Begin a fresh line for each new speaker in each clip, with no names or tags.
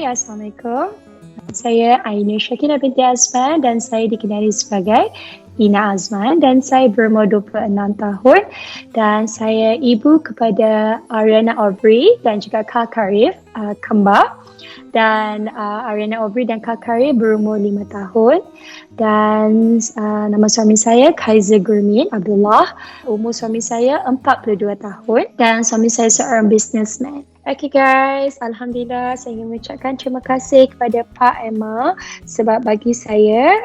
Assalamualaikum. Saya Eina binti Azman dan saya dikenali sebagai Eina Azman dan saya berumur 26 tahun dan saya ibu kepada Ariana Aubrey dan juga Kak Karif kembar. Dan Ariana Aubrey dan Kak Karif berumur 5 tahun dan nama suami saya Kaiser Gurmin Abdullah. Umur suami saya 42 tahun dan suami saya seorang businessman. Okay guys, Alhamdulillah saya ingin mengucapkan terima kasih kepada Pak Emma sebab bagi saya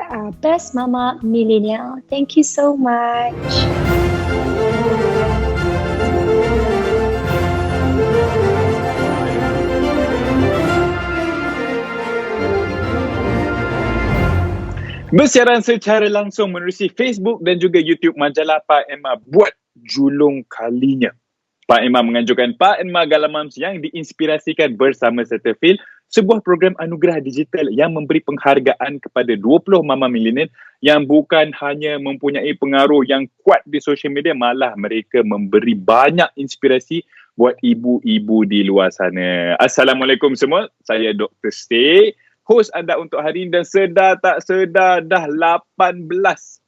best mama millennial. Thank you so much.
Bersiaran secara langsung menerusi Facebook dan juga YouTube majalah Pak Emma buat julung kalinya. Pak Emma menganjurkan Pak Emma Galamams yang diinspirasikan bersama Setafil, sebuah program anugerah digital yang memberi penghargaan kepada 20 mama milenial yang bukan hanya mempunyai pengaruh yang kuat di sosial media, malah mereka memberi banyak inspirasi buat ibu-ibu di luar sana. Assalamualaikum semua, saya Dr. Stay, host anda untuk hari ini dan sedar tak sedar dah 18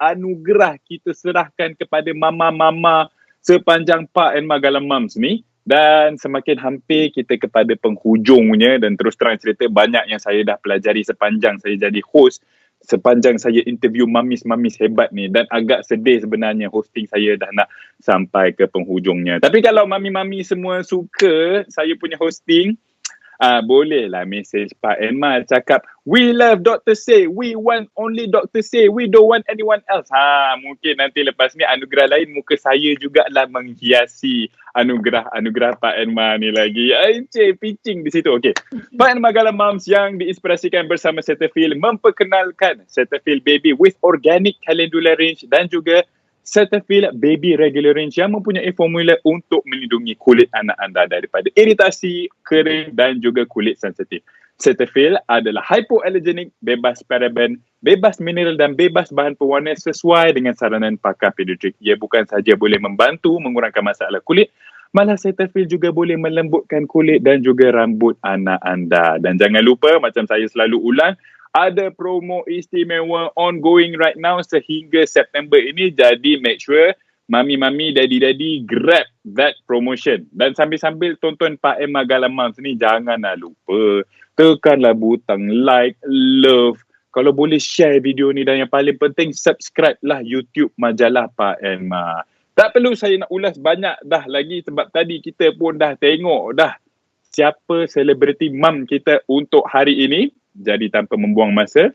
anugerah kita serahkan kepada mama-mama sepanjang Pak Emma Galamams ni, dan semakin hampir kita kepada penghujungnya. Dan terus terang cerita, banyak yang saya dah pelajari sepanjang saya jadi host, sepanjang saya interview mamis-mamis hebat ni, dan agak sedih sebenarnya hosting saya dah nak sampai ke penghujungnya. Tapi kalau mami-mami semua suka saya punya hosting, bolehlah mesej Pak Emma cakap, we love Dr. Say, we want only Dr. Say, we don't want anyone else. Mungkin nanti lepas ni anugerah lain muka saya jugalah menghiasi anugerah Pak Emma ni lagi. Pitching di situ. Okey. Pak Emma Galamams yang diinspirasikan bersama Setafil memperkenalkan Setafil Baby with Organic Calendula Range dan juga Setafil Baby Regular Range yang mempunyai formula untuk melindungi kulit anak anda daripada iritasi, kering dan juga kulit sensitif. Setafil adalah hypoallergenic, bebas paraben, bebas mineral dan bebas bahan pewarna sesuai dengan saranan pakar pediatrik. Ia bukan sahaja boleh membantu mengurangkan masalah kulit, malah Setafil juga boleh melembutkan kulit dan juga rambut anak anda. Dan jangan lupa, macam saya selalu ulang, ada promo istimewa ongoing right now sehingga September ini. Jadi make sure mami-mami, daddy-daddy grab that promotion. Dan sambil-sambil tonton Pak Emma Galamams ni, janganlah lupa tekanlah butang like, love. Kalau boleh share video ni, dan yang paling penting subscribe lah YouTube majalah Pak Emma. Tak perlu saya nak ulas banyak dah lagi sebab tadi kita pun dah tengok dah siapa selebriti mam kita untuk hari ini. Jadi tanpa membuang masa,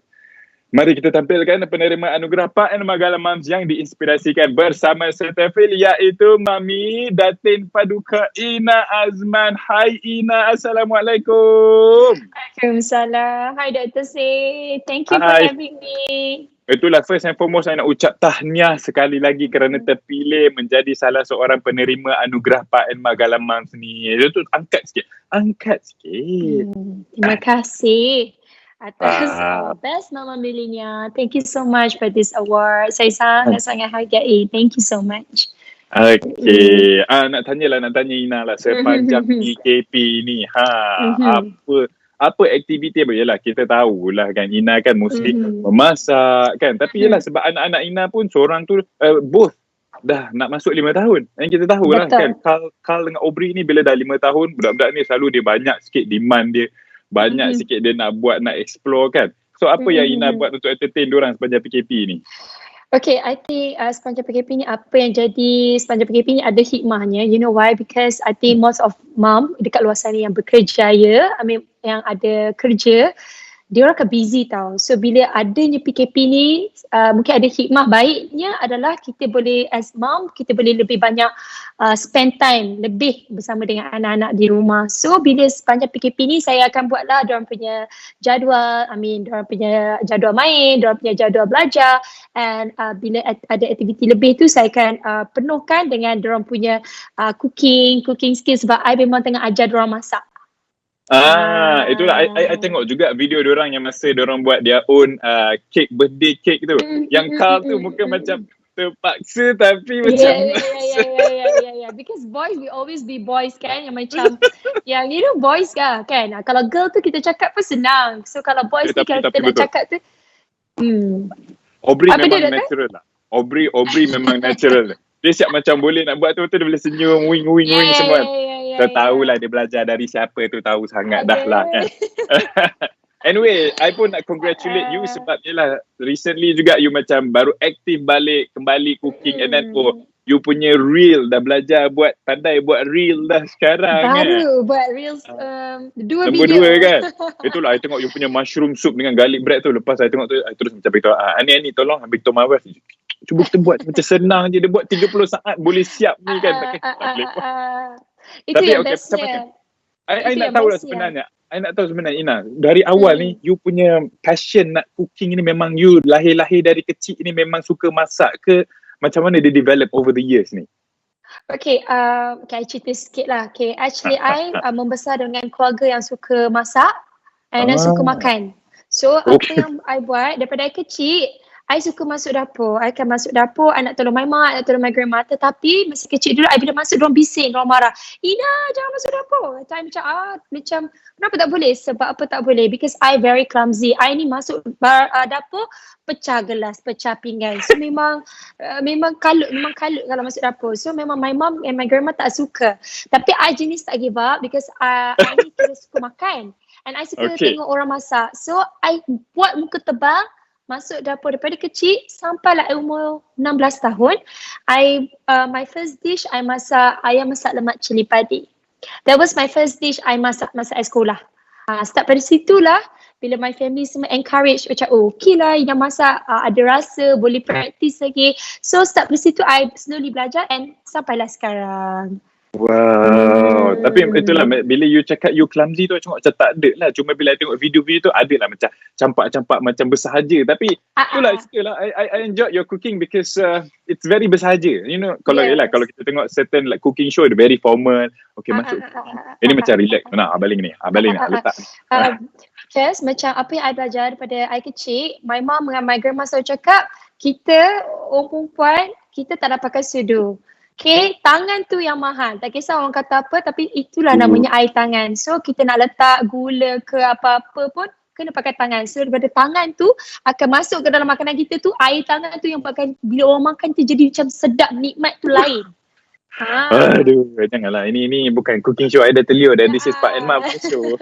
mari kita tampilkan penerima anugerah Pak Emma Galamams yang diinspirasikan bersama Setafil, iaitu Mami Datin Paduka Eina Azman. Hai Eina, Assalamualaikum.
Waalaikumsalam. Hi Dr. Say. Thank you for having me.
Itulah, first and foremost saya nak ucap tahniah sekali lagi kerana terpilih menjadi salah seorang penerima anugerah Pak Emma Galamams ni. Itu angkat sikit.
Terima kasih atas best mama millennial. Thank you so much for this award. Saya sangat hargai. Thank you so much.
Okay. Nak tanya Eina lah, sepanjang PKP ni, apa aktiviti apa? Yelah, kita tahulah kan, Eina kan mostly memasak kan. Tapi yelah, sebab anak-anak Eina pun seorang tu both dah nak masuk 5 tahun. Dan kita tahulah kan, Carl dengan Aubrey ni bila dah 5 tahun, budak-budak ni selalu dia banyak sikit demand dia. Banyak sikit dia nak buat, nak explore kan. So apa yang Eina buat untuk entertain diorang sepanjang PKP ni?
Okay, I think sepanjang PKP ni, apa yang jadi sepanjang PKP ni ada hikmahnya. You know why? Because I think most of mom dekat luar sana yang bekerja yang ada kerja, dia orang akan busy tau. So bila adanya PKP ni, mungkin ada hikmah baiknya adalah kita boleh, as mom, kita boleh lebih banyak spend time lebih bersama dengan anak-anak di rumah. So bila sepanjang PKP ni, saya akan buatlah diorang punya jadual, diorang punya jadual main, diorang punya jadual belajar, and bila ada aktiviti lebih tu, saya akan penuhkan dengan diorang punya cooking skills sebab I memang tengah ajar diorang masak.
Itulah I tengok juga video diorang yang masa diorang buat their own cake, birthday cake tu. Yang Carl tu muka macam terpaksa tapi
Yeah,
macam
Because boys, we always be boys kan. Yang macam, yang you know boys kan. Kalau girl tu kita cakap pun senang. So kalau boys ni kalau kita nak
betul.
cakap tu,
Aubrey
Apa dia,
memang
Datin?
natural lah. Aubrey memang natural. Dia siap macam boleh nak buat tu dia boleh senyum, wing semua. Kita tahulah dia belajar dari siapa tu, tahu sangat dah lah kan. Anyway, I pun nak congratulate you sebab yelah recently juga you macam baru aktif balik kembali cooking and then you punya reel dah belajar pandai buat reel dah sekarang
Baru buat reels dua
Nombor
video.
2 kan. Itulah I tengok you punya mushroom soup dengan garlic bread tu. Lepas I tengok tu I terus macam beritahu Ani tolong ambil Tom Awas. Cuba kita buat macam senang je. Dia buat 30 saat boleh siap ni kan.
Itu yang bestnya.
I nak tahu lah sebenarnya. I nak tahu sebenarnya Ina, dari awal ni you punya passion nak cooking ni memang you lahir dari kecil ni memang suka masak ke macam mana dia develop over the years ni?
Okay, I cerita sikit lah. Okay, actually I membesar dengan keluarga yang suka masak and then suka makan. So apa yang I buat daripada I kecil, I suka masuk dapur. I akan masuk dapur, I nak tolong my mak, nak tolong my grandma. Tetapi masa kecil dulu, I bila masuk, diorang bising, diorang marah. Ina, jangan masuk dapur. I macam, kenapa tak boleh? Sebab apa tak boleh? Because I very clumsy. I ni masuk dapur, pecah gelas, pecah pinggan. So memang kalut kalau masuk dapur. So memang my mom and my grandma tak suka. Tapi I jenis tak give up because I ni kira suka makan. And I suka tengok orang masak. So I buat muka tebal, masuk dapur daripada kecil sampailah umur 16 tahun. My first dish I masak ayam masak lemak cili padi. That was my first dish I masak masa I sekolah. Start pada situlah bila my family semua encourage macam okay lah Ina masak, ada rasa, boleh practice lagi. So start dari situ I slowly belajar and sampailah sekarang.
Wow. Tapi itulah bila you cakap you clumsy tu macam tak ada lah. Cuma bila I tengok video-video tu ada lah macam campak-campak macam bersahaja. Tapi itulah I enjoy your cooking because it's very bersahaja. You know, kalau kalau kita tengok certain like cooking show dia very formal. Okay masuk. Ini macam relax. Nah, balik ni letak.
Because macam apa yang I belajar daripada I kecil, my mom dengan my grandma selalu cakap, kita orang perempuan, kita tak nak pakai sudu. Okay, tangan tu yang mahal. Tak kisah orang kata apa, tapi itulah namanya air tangan. So, kita nak letak gula ke apa-apa pun, kena pakai tangan. So, daripada tangan tu akan masuk ke dalam makanan kita tu, air tangan tu yang pakai, bila orang makan tu jadi macam sedap, nikmat tu lain.
Aduh, janganlah. Ini bukan cooking show I dah terliur dan this is Pak Enma punya show.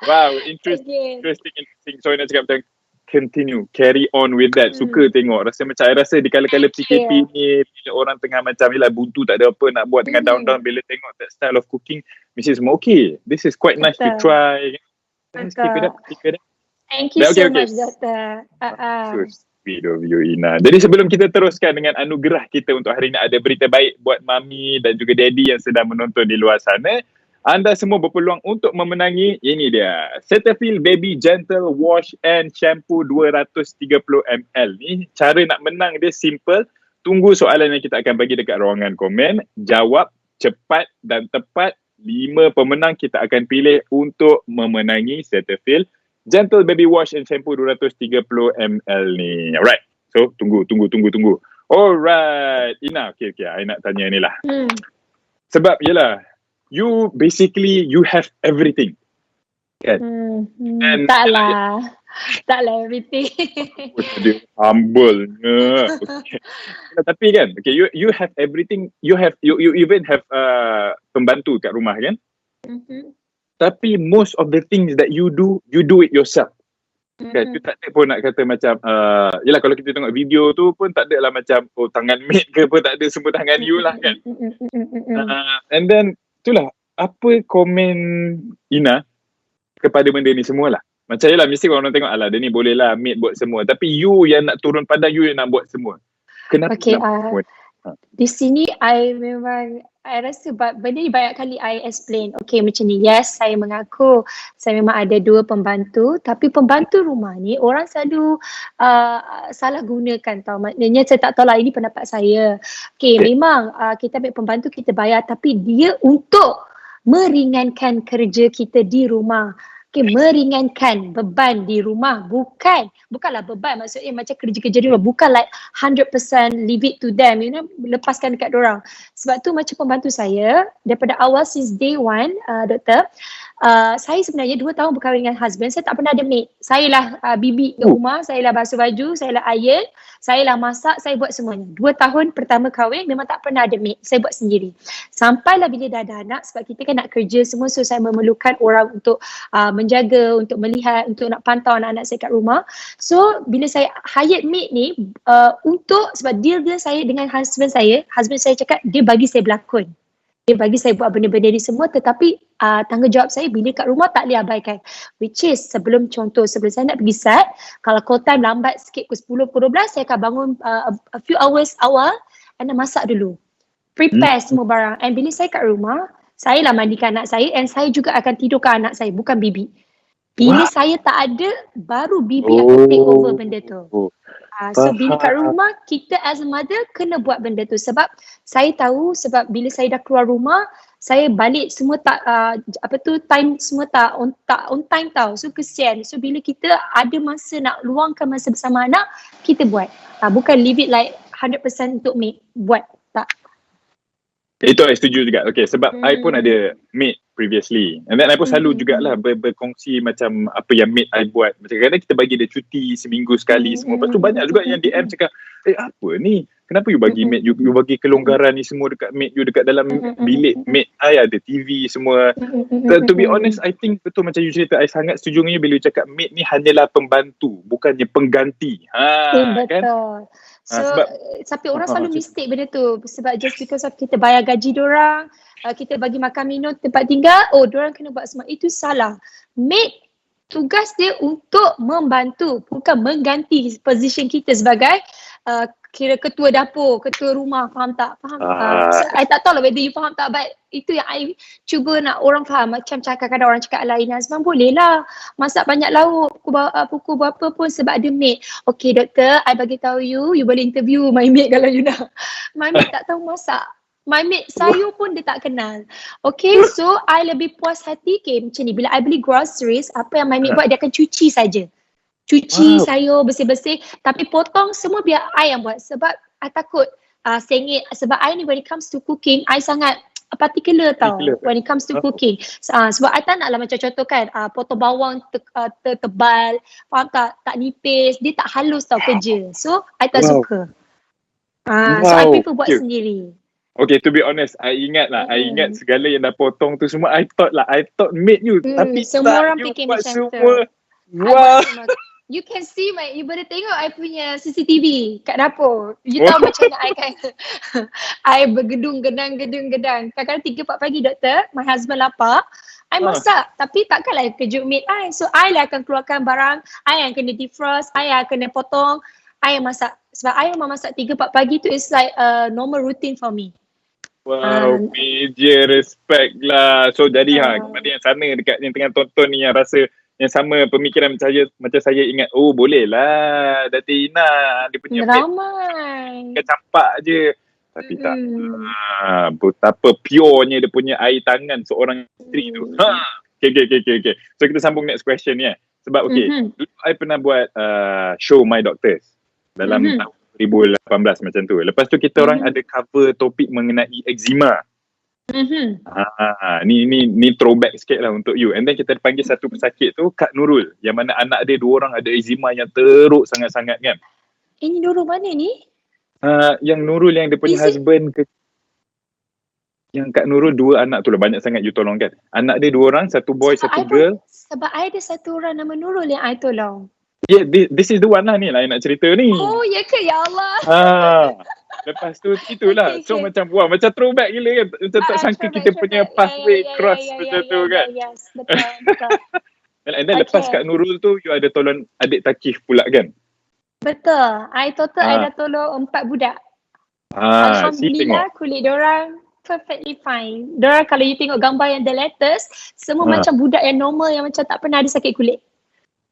Wow, interesting. So, nak cakap tentang carry on with that. Suka tengok. I rasa di kala-kala PKP ni bila orang tengah macam buntu tak ada apa nak buat tengah down bila tengok that style of cooking mesti semua okay. This is quite nice to try. Keep it up.
Thank you so much, Doctor.
So sweet of you, Eina. Jadi sebelum kita teruskan dengan anugerah kita untuk hari ini, ada berita baik buat mami dan juga daddy yang sedang menonton di luar sana. Anda semua berpeluang untuk memenangi, ini dia, Cetaphil Baby Gentle Wash and Shampoo 230ml ni. Cara nak menang dia simple. Tunggu soalan yang kita akan bagi dekat ruangan komen. Jawab cepat dan tepat. 5 pemenang kita akan pilih untuk memenangi Cetaphil Gentle Baby Wash and Shampoo 230ml ni. Alright. So, tunggu. Alright. Eina, okay. I nak tanya ni lah. Sebab, yelah, you have everything. Kan?
Taklah everything.
Dia humble. Okay. Tapi kan, okay, you have everything. You even have pembantu kat rumah kan? Tapi most of the things that you do it yourself. Kan? You tak ada pun nak kata macam yelah kalau kita tengok video tu pun tak ada lah macam tangan maid ke pun tak ada, semua tangan you lah kan. And then itulah, apa komen Eina kepada benda ni semualah. Macam yelah, mesti orang tengok, alah dia ni boleh lah maid buat semua. Tapi you yang nak turun padang, you yang nak buat semua. Kenapa nak buat?
Di sini, I rasa benda ni banyak kali I explain. Okay, macam ni. Yes, saya mengaku saya memang ada 2 pembantu. Tapi pembantu rumah ni, orang selalu salah gunakan tau. Maknanya saya tak tahu lah, ini pendapat saya. Okay, memang kita ambil pembantu, kita bayar. Tapi dia untuk meringankan kerja kita di rumah. meringankan beban di rumah. Bukanlah beban, maksudnya macam kerja-kerja di rumah. Bukan like 100% leave it to them, lepaskan dekat dorang. Sebab tu macam pembantu saya, daripada awal since day one, doktor, saya sebenarnya 2 tahun berkahwin dengan husband, saya tak pernah ada maid. Saya lah bibi kat rumah, saya lah basuh baju, saya lah iron, saya lah masak, saya buat semuanya. 2 tahun pertama kahwin memang tak pernah ada maid, saya buat sendiri. Sampailah bila dah ada anak, sebab kita kan nak kerja semua, so saya memerlukan orang untuk menjaga, untuk melihat, untuk nak pantau anak-anak saya kat rumah. So bila saya hired maid ni, sebab deal dia saya dengan husband saya cakap dia bagi saya berlakon. Dia bagi saya buat benda-benda ni semua, tetapi tanggungjawab saya bila kat rumah tak boleh abaikan. Which is sebelum saya nak pergi set, kalau call time lambat sikit pukul 10, pukul 12, saya akan bangun a few hours awal and masak dulu. Prepare semua barang. And bila saya kat rumah, saya lah mandikan anak saya and saya juga akan tidurkan anak saya, bukan bibi. Bila saya tak ada, baru bibi akan take over benda tu. So bila kat rumah, kita as a mother kena buat benda tu. Sebab saya tahu, sebab bila saya dah keluar rumah, saya balik semua tak, time semua tak on time tau. So kesian. So bila kita ada masa nak luangkan masa bersama anak, kita buat. Bukan leave it like 100% untuk maid. Buat. Tak.
Itu I setuju juga. Okay, sebab I pun ada maid previously. And then I pun selalu jugalah berkongsi macam apa yang maid I buat. Macam kadang-kadang kita bagi dia cuti seminggu sekali semua. Lepas tu banyak juga yang DM cakap, apa ni? Kenapa you bagi maid, you bagi kelonggaran ni semua dekat maid you, dekat dalam bilik maid I ada TV semua. To be honest, I think betul macam you cerita, I sangat setuju dengan you bila you cakap maid ni hanyalah pembantu, bukannya pengganti.
Betul.
Kan?
So, tapi orang selalu mistake benda tu. Sebab just because of kita bayar gaji dorang, kita bagi makan minum, tempat tinggal, dorang kena buat semua. Itu salah. Maid, tugas dia untuk membantu, bukan mengganti position kita sebagai kira ketua dapur, ketua rumah. Faham tak? So, I tak tahu lah whether you faham tak, but itu yang I cuba nak orang faham. Macam kadang-kadang orang cakap lain, husband boleh lah masak banyak lauk pukul berapa pun sebab ada maid. Okay doktor, I bagi tahu you boleh interview my maid kalau you nak. My maid tak tahu masak. My maid sayur pun dia tak kenal. Okay, so I lebih puas hati macam ni. Bila I beli groceries, apa yang my maid buat, dia akan cuci saja. Cuci sayur, bersih-bersih. Tapi potong semua biar I yang buat. Sebab I takut sengit. Sebab I ni when it comes to cooking, I sangat particular tau when it comes to cooking. Sebab I tak nak lah macam contoh kan, potong bawang tebal, faham tak? Tak nipis, dia tak halus tau kerja. So I tak suka. So I prefer buat sendiri.
Okay, to be honest, I ingat segala yang dah potong tu semua, I thought maid you. Tapi
semua orang
you
fikir
buat
macam
semua.
tu.
Wow.
You can see you boleh tengok I punya CCTV kat dapur. You tahu macam mana I kan. I bergedung-gedang. Kadang-kadang 3-4 pagi doktor, my husband lapar, I masak. Tapi takkanlah kejut maid I. So I lah akan keluarkan barang, I yang kena defrost, I yang kena potong, I yang masak. Sebab I memang masak 3-4 pagi tu is like a normal routine for me.
Wow, major respect lah. So jadi kepada yang sana dekat yang tengah tonton ni yang rasa yang sama pemikiran macam saya ingat, boleh lah Datin Eina dia punya
ramai
campak je. Tapi tak. Betapa purenya dia punya air tangan seorang isteri tu. Okay. So kita sambung next question ni. Sebab dulu I pernah buat show My Doctors dalam tahun 2018 macam tu. Lepas tu kita orang ada cover topik mengenai eczema. Ni throwback sikit lah untuk you. And then kita panggil satu pesakit tu Kak Nurul, yang mana anak dia 2 orang ada eczema yang teruk sangat-sangat kan.
Ini Nurul mana ni?
Yang Nurul yang dia punya husband yang Kak Nurul 2 anak tu lah, banyak sangat you tolong kan. Anak dia 2 orang, satu boy, satu girl.
Sebab I ada satu orang nama Nurul yang I tolong.
Yeah, this is the one lah ni lah yang nak cerita ni.
Oh ya ke? Ya Allah.
Lepas tu itulah. So macam macam throwback gila kan. Macam tak sangka kita punya pathway cross macam tu kan.
Yes, betul.
And then lepas Kak Nurul tu, you ada tolong adik Takif pula kan?
Betul. I dah tolong 4 budak. Alhamdulillah kulit diorang perfectly fine. Diorang kalau you tengok gambar yang the latest, semua macam budak yang normal yang macam tak pernah ada sakit kulit.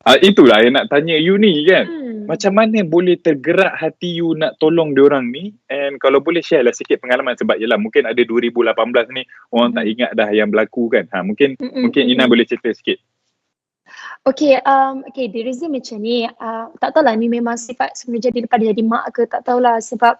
Itulah yang nak tanya you ni kan. Macam mana boleh tergerak hati you nak tolong diorang ni? And kalau boleh share lah sikit pengalaman. Sebab yelah mungkin ada 2018 ni orang tak ingat dah yang berlaku kan. Mungkin Eina boleh cerita sikit.
Okay, the reason macam ni, tak tahulah ni memang sifat sebenarnya daripada jadi mak ke, tak tahulah sebab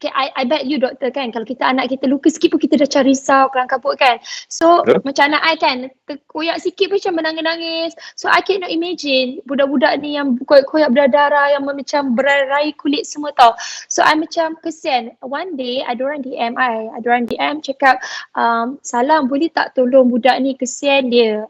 I bet you doktor kan, kalau kita anak kita luka sikit pun kita dah macam risau, kelang kabut kan. So macam anak I kan, terkoyak sikit pun macam menangis-nangis. So I cannot imagine budak-budak ni yang koyak-koyak berdarah, yang macam berai kulit semua tau. So I macam kesian. One day ada orang DM cakap, salam boleh tak tolong budak ni, kesian dia.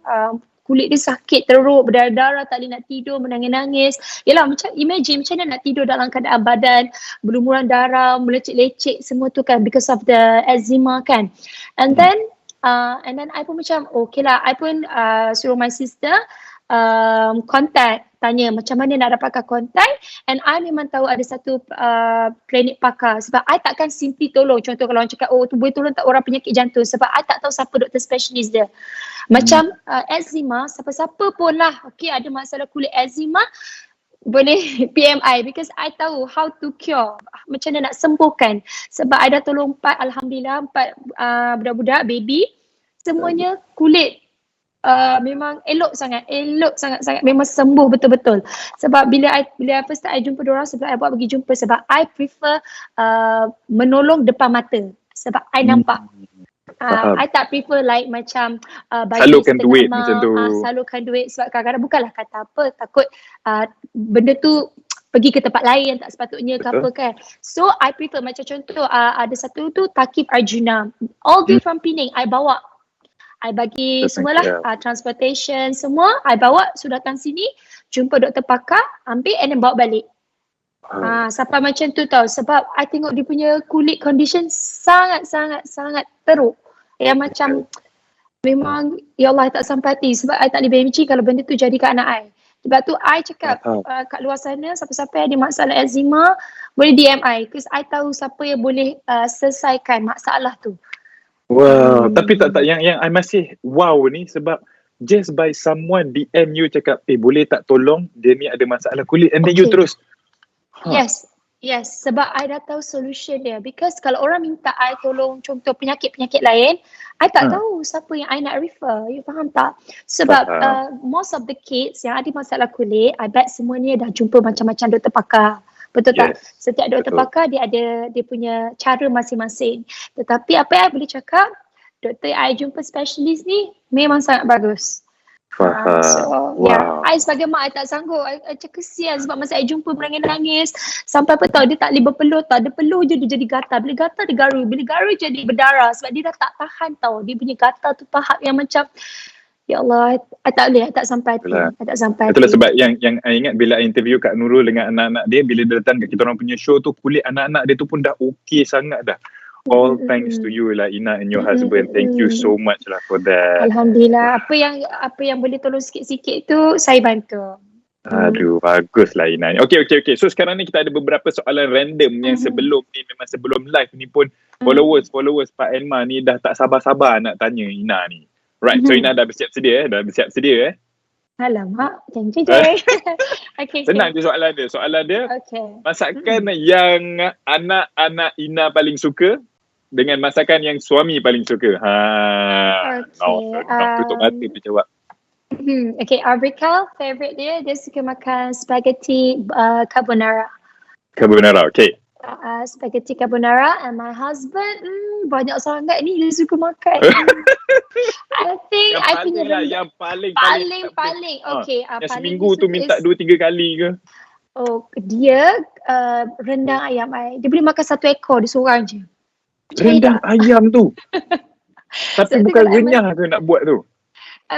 Kulit dia sakit teruk, berdarah-darah, tak boleh nak tidur, menangis-nangis. Yelah macam imagine macam mana nak tidur dalam keadaan badan berlumuran darah, melecek-lecek semua tu kan, because of the eczema kan. And then I pun macam okay lah, I pun suruh my sister contact, tanya macam mana nak dapatkan kontak, and I memang tahu ada satu klinik pakar, sebab I takkan simply tolong. Contoh kalau orang cakap tu boleh tolong tak orang penyakit jantung, sebab I tak tahu siapa doktor spesialis dia. Macam eczema, siapa-siapa pun lah ada masalah kulit eczema boleh PMI, because I tahu how to cure, macam mana nak sembuhkan. Sebab I dah tolong 4 budak-budak baby, semuanya kulit memang elok sangat, memang sembuh betul-betul. Sebab bila first time I jumpa diorang, sebab I buat pergi jumpa, sebab I prefer menolong depan mata, sebab I nampak. I tak prefer like macam
salurkan duit macam tu.
Salurkan duit, sebab kadang-kadang bukanlah kata apa, takut benda tu pergi ke tempat lain tak sepatutnya ke apa kan. So I prefer macam contoh ada satu tu Takif Arjuna, all the way from Penang I bawa, I bagi semualah transportation semua, I bawa, sudah datang sini jumpa doktor pakar, ambil and then bawa balik. Sampai macam tu tau, sebab I tengok dia punya kulit condition sangat teruk, yang macam memang ya Allah tak sampai hati. Sebab I tak boleh benci kalau benda tu jadi ke anak I. Sebab tu I cakap kat luar sana, siapa-siapa ada masalah eczema boleh DM I, because I tahu siapa yang boleh selesaikan masalah tu.
Wow, tapi tak yang I masih wow ni, sebab just by someone DM you cakap boleh tak tolong dia ni ada masalah kulit, and then you terus
Yes, sebab I dah tahu solution dia. Because kalau orang minta I tolong contoh penyakit-penyakit lain, I tak tahu siapa yang I nak refer. You faham tak? Sebab most of the kids yang ada masalah kulit, I bet semuanya dah jumpa macam-macam doktor pakar. Betul tak? Setiap doktor pakar dia ada dia punya cara masing-masing. Tetapi apa yang I boleh cakap, doktor I jumpa specialist ni memang sangat bagus. I sebagai mak, I tak sanggup. I macam kesian sebab masa I jumpa menangis-nangis sampai apa tahu dia tak boleh berpeluh tau. Dia peluh je dia jadi gatal. Bila gatal dia garu. Bila garu jadi berdarah sebab dia dah tak tahan tau. Dia punya gatal tu tahap yang macam ya Allah, I tak boleh, I tak sampai hati.
Itulah sebab yang I ingat bila I interview Kak Nurul dengan anak-anak dia, bila dia datang kat kita orang punya show tu, kulit anak-anak dia tu pun dah okey sangat dah. All thanks to you lah, Eina and your husband. Thank you so much lah for that.
Alhamdulillah. Apa yang boleh tolong sikit-sikit tu saya bantu.
Aduh, bagus lah Eina. Okay. So sekarang ni kita ada beberapa soalan random yang sebelum ni, memang sebelum live ni pun followers Pak Enma ni dah tak sabar-sabar nak tanya Eina ni. Right, so Eina dah bersiap sedia
Alamak, jeng. Okay.
Senang je soalan dia. Masakan yang anak-anak Eina paling suka dengan masakan yang suami paling suka. Tutup mata dia jawab.
Okay, Abrikal favorite dia suka makan spaghetti carbonara.
Okay.
Spaghetti carbonara, and my husband banyak sangat ni dia suka makan. I think
yang paling.
Okay,
yang seminggu tu minta 2-3 kali ke?
Dia rendang ayam. Dia boleh makan 1 ekor dia seorang je.
Rendang ayam tu. Tapi bukan renyah ke nak buat tu?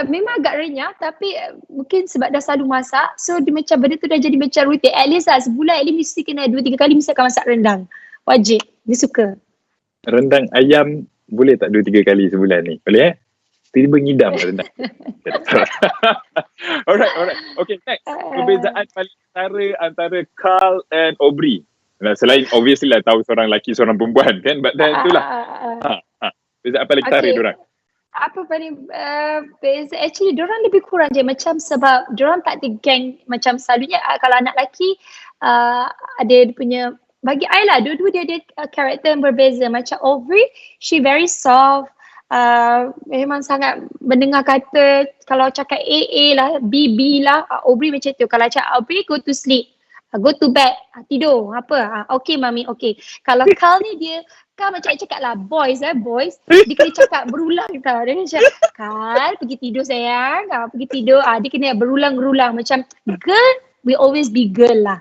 Memang agak renyah, tapi mungkin sebab dah selalu masak, so dia macam benda tu dah jadi macam rutin. At least lah sebulan mesti kena 2-3 kali mesti akan masak rendang. Wajib, dia suka.
Rendang ayam boleh tak 2-3 kali sebulan ni? Boleh tiba-tiba ngidam rendang. Alright. Okay, next. Perbezaan paling antara Carl and Aubrey. Nah, selain obviously lah tahu seorang lelaki seorang perempuan kan, but then itulah. Perbezaan paling ketara diorang.
Apa paling beza, actually diorang lebih kurang je, macam sebab diorang tak ada gang macam selalunya. Kalau anak lelaki ada dia punya, bagi I lah, dua-dua dia ada karakter yang berbeza. Macam Aubrey, she very soft, memang sangat mendengar kata kalau cakap A lah, B lah, Aubrey macam tu. Kalau cakap Aubrey go to sleep, go to bed, tidur apa, okay mami, okay. Kalau Carl ni dia macam cakap lah boys, dia kena cakap berulang tau. Dia kena cakap, Carl pergi tidur sayang, pergi tidur, dia kena berulang-ulang. Macam girl will always be girl lah.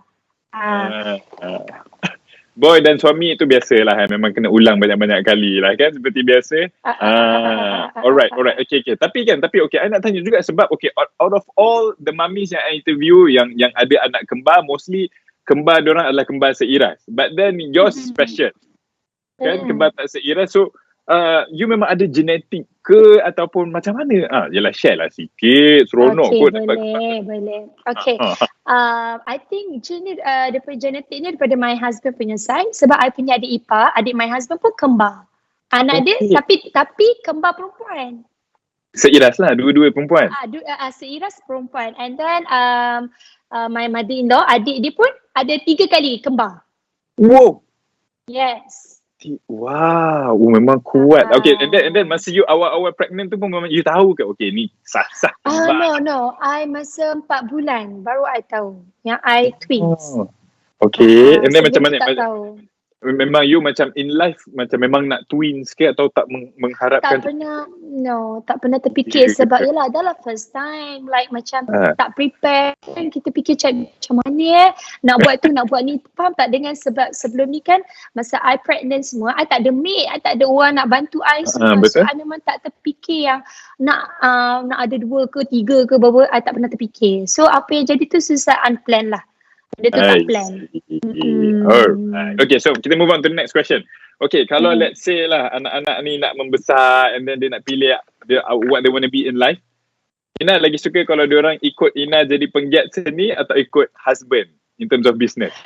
Boy dan suami itu biasalah kan. Memang kena ulang banyak-banyak kali lah kan. Seperti biasa. Alright. Okay. Tapi okay, I nak tanya juga sebab okay, out of all the mummies yang I interview yang ada anak kembar, mostly kembar diorang adalah kembar seiras. But then yours special. Kan, kembar tak seiras. So, you memang ada genetik ke ataupun macam mana? Yelah, share lah sikit. Seronok kot.
Boleh. Okay. I think daripada genetik ni daripada my husband punya side. Sebab I punya adik ipar, adik my husband pun kembar. Anak dia tapi kembar perempuan.
Seiras lah, dua-dua perempuan.
Seiras perempuan. And then my mother-in-law, adik dia pun ada 3 kali kembar.
Wow.
Yes.
Wow, memang kuat. Okay, and then masa you awal-awal pregnant tu pun memang you tahu ke? Okay, ni sah-sah kembar.
No. I masa 4 bulan baru I tahu yang I twins.
Okay, and then macam mana?
Tak tahu.
Memang you macam in life macam memang nak twins ke atau tak mengharapkan?
Tak pernah terfikir sebab yelah adalah first time, like macam tak prepare. Kita fikir macam mana nak buat tu, nak buat ni, faham tak? Dengan sebab sebelum ni kan masa I pregnant semua, I tak ada maid, I tak ada orang nak bantu I semua. So I memang tak terfikir yang nak ada 2 ke 3 ke berapa, I tak pernah terfikir. So apa yang jadi tu susah unplanned lah. Dia tu tak plan.
Alright. Okay, so kita move on to the next question. Okay, kalau let's say lah anak-anak ni nak membesar and then dia nak pilih what they want to be in life. Ina lagi suka kalau diorang ikut Ina jadi penggiat seni atau ikut husband in terms of business?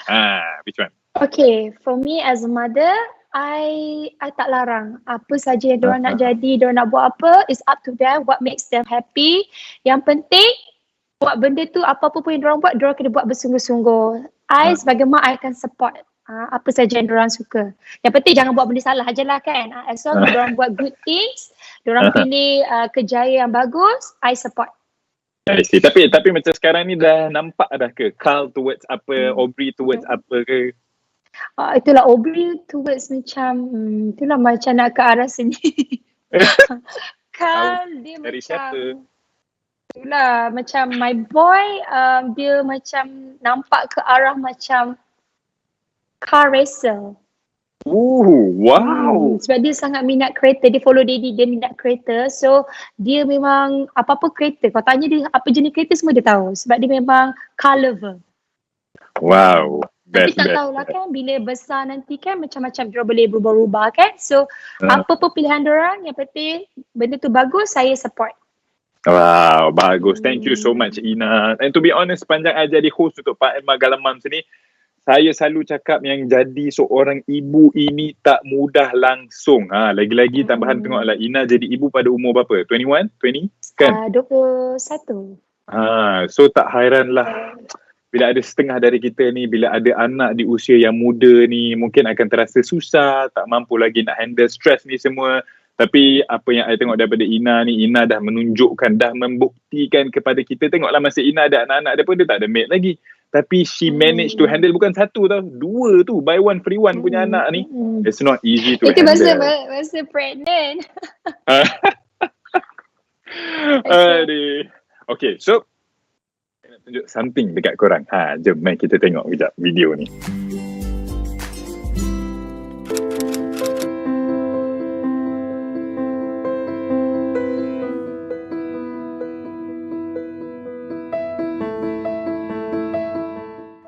Which one?
Okay, for me as a mother, I tak larang. Apa saja yang diorang nak jadi, diorang nak buat apa, it's up to them, what makes them happy. Yang penting buat benda tu, apa-apa pun yang diorang buat, diorang kena buat bersungguh-sungguh. I sebagai mak, I akan support apa saja yang diorang suka. Yang penting jangan buat benda salah je lah kan. As long as diorang buat good things, diorang pilih kejayaan yang bagus, I support.
I see. Tapi macam sekarang ni dah nampak dah ke? Carl towards apa, Aubrey towards apa ke?
Itulah Aubrey towards macam, itulah macam nak ke arah sini. Carl dia
dari
macam...
siapa?
Itulah macam my boy, dia macam nampak ke arah macam car racer.
Wow.
Sebab dia sangat minat kereta, dia follow daddy, dia minat kereta. So dia memang apa-apa kereta, kau tanya dia apa jenis kereta semua dia tahu. Sebab dia memang car lover.
Wow.
Tapi tak tahulah kan, bila besar nanti kan macam-macam dia boleh berubah-ubah kan. So apa pun pilihan diorang, yang penting benda tu bagus, saya support.
Wow, bagus. Thank you so much, Ina. And to be honest, sepanjang I jadi host untuk Pak Emma Galamam sini, saya selalu cakap yang jadi seorang ibu ini tak mudah langsung. Lagi-lagi tambahan tengoklah, Ina jadi ibu pada umur berapa? 21? 20? Kan?
21.
So tak hairanlah bila ada setengah dari kita ni, bila ada anak di usia yang muda ni, mungkin akan terasa susah, tak mampu lagi nak handle stress ni semua. Tapi apa yang saya tengok daripada Ina ni, Ina dah menunjukkan, dah membuktikan kepada kita. Tengoklah masa Ina ada anak-anak dia pun, dia tak ada maid lagi. Tapi she managed to handle, bukan 1 tau, 2 tu, buy 1 free 1 punya anak ni. It's not easy to
handle. Itu masa pregnant.
Okay, so nak tunjuk something dekat korang. Jom mari kita tengok kejap video ni.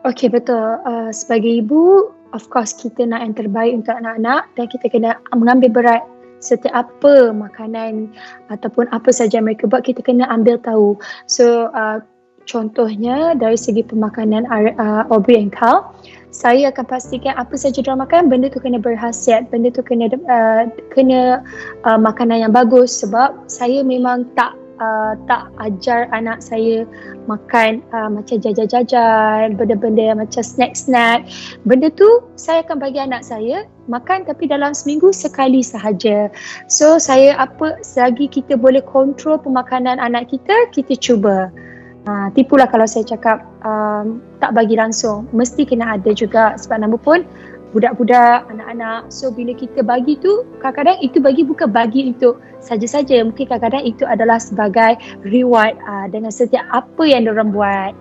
Okay, betul. Sebagai ibu, of course kita nak yang terbaik untuk anak-anak dan kita kena mengambil berat setiap apa makanan ataupun apa saja mereka buat, kita kena ambil tahu. So, contohnya dari segi pemakanan Aubrey and Carl, saya akan pastikan apa saja diorang makan, benda tu kena berkhasiat, benda tu kena makanan yang bagus. Sebab saya memang tak tak ajar anak saya makan macam jajan-jajan, benda-benda macam snack-snack. Benda tu saya akan bagi anak saya makan tapi dalam seminggu sekali sahaja. So saya selagi kita boleh kontrol pemakanan anak kita, kita cuba. Tipulah kalau saya cakap tak bagi langsung. Mesti kena ada juga sebab nama pun budak-budak, anak-anak. So bila kita bagi tu, kadang-kadang itu bagi bukan bagi untuk saja-saja. Mungkin kadang-kadang itu adalah sebagai reward dengan setiap apa yang diorang buat.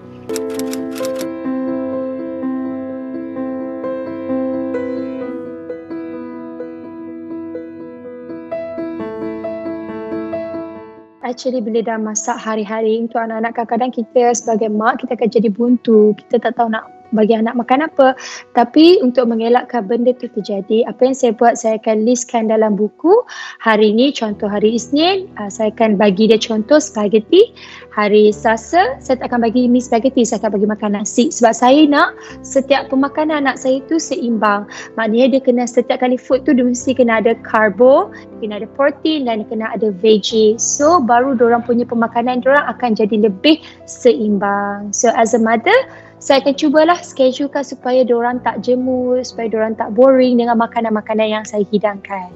Actually bila dah masak hari-hari untuk anak-anak, kadang-kadang kita sebagai mak, kita akan jadi buntu. Kita tak tahu nak bagi anak makan apa. Tapi untuk mengelakkan benda tu terjadi, apa yang saya buat, saya akan listkan dalam buku. Hari ni, contoh hari Isnin, saya akan bagi dia contoh spaghetti. Hari Selasa, saya tak akan bagi mi spaghetti, saya akan bagi makan nasi. Sebab saya nak setiap pemakanan anak saya tu seimbang. Maknanya dia kena, setiap kali food tu dia mesti kena ada karbo, kena ada protein dan kena ada veggie. So baru diorang punya pemakanan diorang akan jadi lebih seimbang. So as a mother, saya akan cubalah schedulekan supaya diorang tak jemu, supaya diorang tak boring dengan makanan-makanan yang saya hidangkan.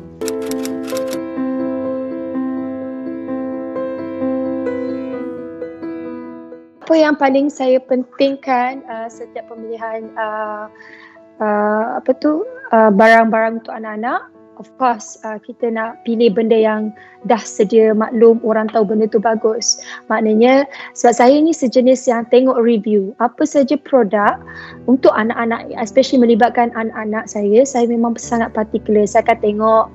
Apa yang paling saya pentingkan setiap pemilihan barang-barang untuk anak-anak? Of course, kita nak pilih benda yang dah sedia maklum, orang tahu benda tu bagus. Maknanya, sebab saya ni sejenis yang tengok review. Apa saja produk untuk anak-anak, especially melibatkan anak-anak saya memang sangat particular. Saya akan tengok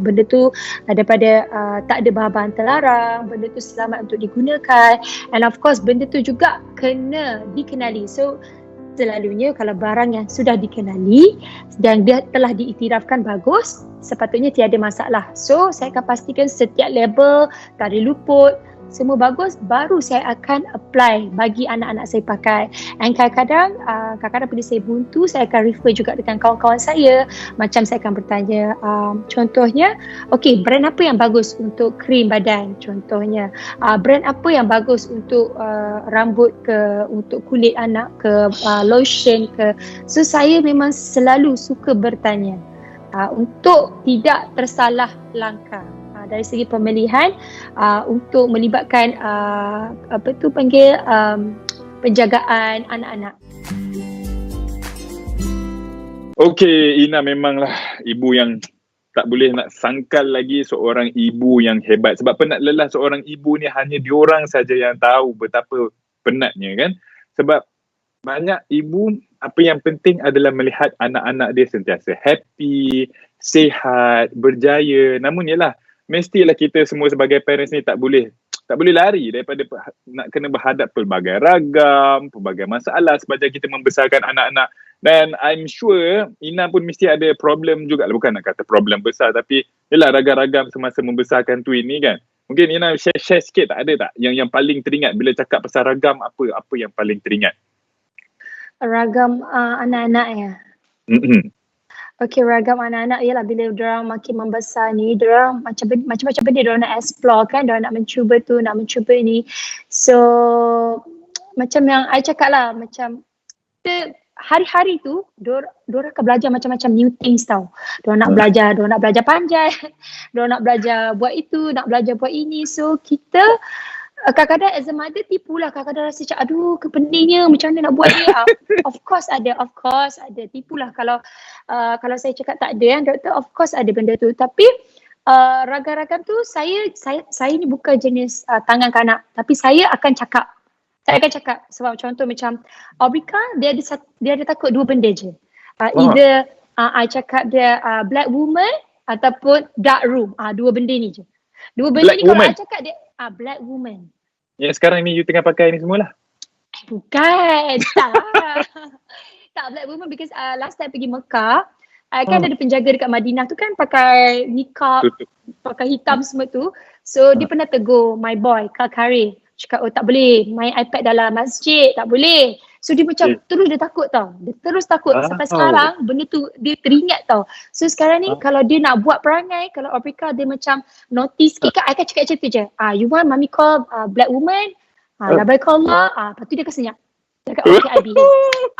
benda tu daripada tak ada bahan-bahan terlarang, benda tu selamat untuk digunakan. And of course, benda tu juga kena dikenali. So, selalunya kalau barang yang sudah dikenali dan dia telah diiktirafkan bagus, sepatutnya tiada masalah. So saya akan pastikan setiap label, tali luput, semua bagus, baru saya akan apply bagi anak-anak saya pakai. And kadang-kadang bila saya buntu, saya akan refer juga dengan kawan-kawan saya. Macam saya akan bertanya, contohnya, okay, brand apa yang bagus untuk krim badan contohnya, brand apa yang bagus untuk rambut ke, untuk kulit anak ke, lotion ke. So saya memang selalu suka bertanya untuk tidak tersalah langkah dari segi pemilihan untuk melibatkan penjagaan anak-anak.
Okey, Eina memanglah ibu yang tak boleh nak sangkal lagi seorang ibu yang hebat. Sebab penat lelah seorang ibu ni hanya diorang saja yang tahu betapa penatnya kan. Sebab banyak ibu, apa yang penting adalah melihat anak-anak dia sentiasa happy, sihat, berjaya. Namun yalah, mestilah kita semua sebagai parents ni tak boleh lari daripada nak kena berhadap pelbagai ragam, pelbagai masalah sepanjang kita membesarkan anak-anak. Dan I'm sure Eina pun mesti ada problem juga, bukan nak kata problem besar, tapi yalah ragam-ragam semasa membesarkan twin ni kan. Mungkin Eina share sikit, tak ada tak yang paling teringat bila cakap pasal ragam, apa yang paling teringat?
Ragam anak-anak ya. Okey, ragam anak-anak ialah bila diorang makin membesar ni, diorang macam-macam benda diorang nak explore kan, diorang nak mencuba tu, nak mencuba ni. So macam yang I cakap lah, macam hari-hari tu diorang akan belajar macam-macam new things tau. Diorang nak belajar panjat, diorang nak belajar buat itu, nak belajar buat ini. So kita kadang-kadang as a mother tipulah, kadang-kadang rasa macam aduh kepeningnya macam mana nak buat ni. Of course ada tipulah kalau saya cakap tak ada kan doktor, of course ada benda tu. Tapi ragam-ragam tu saya ni bukan jenis tangan kanak, tapi saya akan cakap sebab contoh macam Aubrika dia ada takut dua benda je. Either I cakap dia black woman ataupun dark room. Dua benda ni je. Dua benda black ni woman. Kalau I cakap dia black woman. Yang
sekarang ni you tengah pakai ni semualah.
Bukan. Tak black woman because last time pergi Mekah, kan ada penjaga dekat Madinah tu kan pakai niqab, pakai hitam semua tu. So dia pernah tegur my boy, Kak Kari. Cakap tak boleh main iPad dalam masjid, tak boleh. So dia macam
Okay.
terus dia takut tau. Dia terus takut sampai
Wow.
sekarang benda tu dia teringat tau. So sekarang ni kalau dia nak buat perangai, kalau Afrika dia macam notice sikit kan, I akan cakap macam tu je. You want mommy call black woman? Labaikallah. Lepas tu dia akan senyap. Dia cakap okay I behave.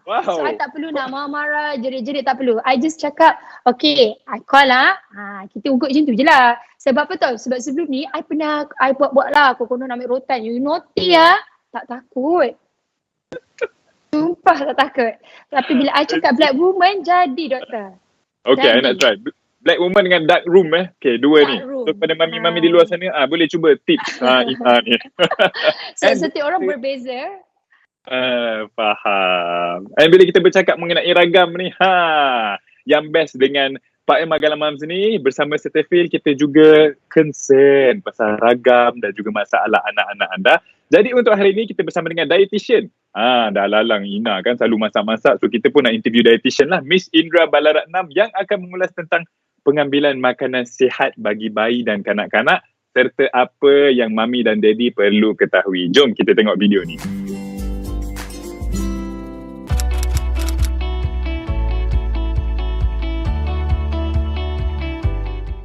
Wow.
So I tak perlu nak marah-marah, jerit-jerit, tak perlu. I just cakap okay I call lah. Kita ugut macam tu je lah. Sebab apa tau? Sebab sebelum ni I pernah I buat-buat lah. Aku konon ambil rotan. You naughty lah. Tak takut. Sumpah tak takut. Tapi bila I cakap black woman, jadi doktor.
Okay, I nak try. Black woman dengan dark room Okay, dua
Dark
ni.
room.
So pada mami-mami di luar sana, boleh cuba tips Ina ni.
So setiap orang berbeza.
Faham. Dan bila kita bercakap mengenai ragam ni, yang best dengan Pak Emma Galamams ni, bersama Setefil kita juga concern pasal ragam dan juga masalah anak-anak anda. Jadi untuk hari ini kita bersama dengan dietitian. Dah lalang Ina kan selalu masak-masak. So kita pun nak interview dietitian lah, Miss Indra Balaratnam, yang akan mengulas tentang pengambilan makanan sihat bagi bayi dan kanak-kanak serta apa yang mami dan daddy perlu ketahui. Jom kita tengok video ni.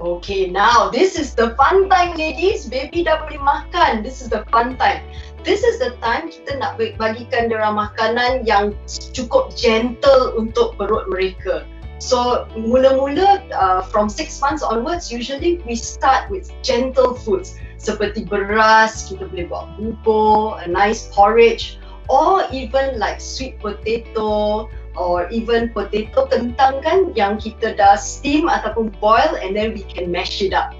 Okay, now this is the fun time ladies. Baby dah boleh makan. This is the fun time. This is the time kita nak bagikan diorang makanan yang cukup gentle untuk perut mereka. So mula-mula from 6 months onwards, usually we start with gentle foods seperti beras, kita boleh buat bubur, a nice porridge, or even like sweet potato, or even potato kentang kan yang kita dah steam ataupun boil and then we can mash it up.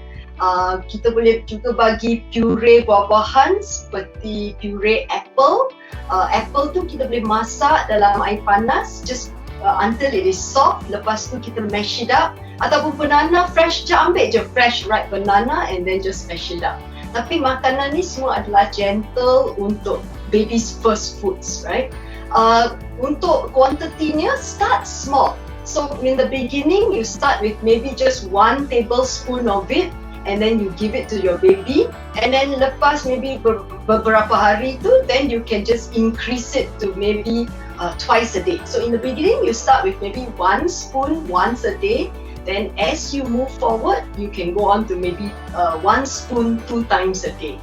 Kita boleh juga bagi puree buah-buahan seperti puree apple. Apple tu kita boleh masak dalam air panas just until it is soft. Lepas tu kita mash it up. Ataupun banana fresh je, ambil je fresh ripe banana and then just mash it up. Tapi makanan ni semua adalah gentle untuk baby's first foods, right? Untuk kuantitinya, start small. So in the beginning, you start with maybe just 1 tablespoon of it, and then you give it to your baby, and then lepas maybe beberapa hari tu, then you can just increase it to maybe twice a day. So in the beginning, you start with maybe 1 spoon once a day. Then as you move forward, you can go on to maybe 1 spoon 2 times a day.